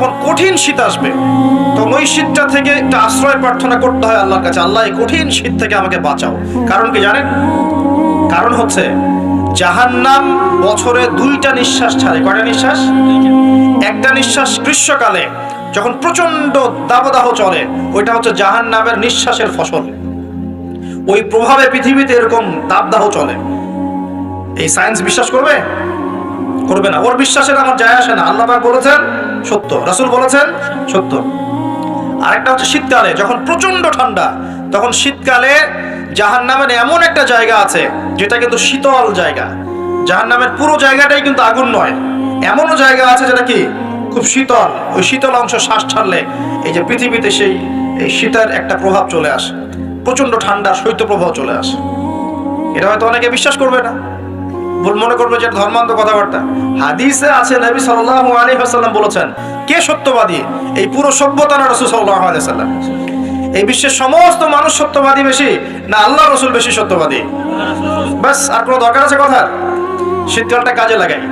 যখন কঠিন শীত আসবে তখন ওই শীতটা থেকে একটা আশ্রয় প্রার্থনা করতে হয় আল্লাহর কাছে, আল্লাহ এই কঠিন শীত থেকে আমাকে বাঁচাও। কারণ কি জানেন? কারণ হচ্ছে জাহান্নাম বছরে 2টা নিঃশ্বাস ছাড়ে। কয়টা নিঃশ্বাস? একটা নিঃশ্বাস গ্রীষ্মকালে যখন প্রচন্ড দাবদাহ চলে, ওইটা হচ্ছে জাহান্নামের নিঃশ্বাসের ফসল। ওই প্রভাবে পৃথিবীতে এরকম দাবদাহ চলে। এই সায়েন্স বিশ্বাস করবে? করবে না। ওর বিশ্বাসের আমার যায় আসে না। আল্লাহ পাক বলেছেন সত্য, রাসূল বলেছেন সত্য। আরেকটা হচ্ছে শীতকালে যখন প্রচন্ড ঠান্ডা, তখন শীতকালে জাহান্নামের এমন একটা জায়গা আছে যেটা কিন্তু শীতল জায়গা। জাহান্নামের পুরো জায়গাটাই কিন্তু আগুন নয়, এমনও জায়গা আছে যেটা কি খুব শীতল। ওই শীতল অংশ শ্বাস ছাড়লে এই যে পৃথিবীতে সেই এই শীতের একটা প্রভাব চলে আসে, প্রচন্ড ঠান্ডা শৈত্যপ্রবাহ চলে আসে। এটা হয়তো অনেকে বিশ্বাস করবে না, ভুল মনে করবে যে ধর্মান্ত কথাবার্তা। হাদিসে আছে নবী সাল্লাল্লাহু আলাইহি ওয়াসাল্লাম বলেছেন, কে সত্যবাদী? এই পুরো সভ্যতা না রাসূল সাল্লাল্লাহু আলাইহি ওয়াসাল্লাম? এই বিশ্বের সমস্ত মানুষ সত্যবাদী বেশি না আল্লাহ রাসূল বেশি সত্যবাদী? বাস, আর কোনো দরকার আছে কথার? শীতকালটা কাজে লাগাই।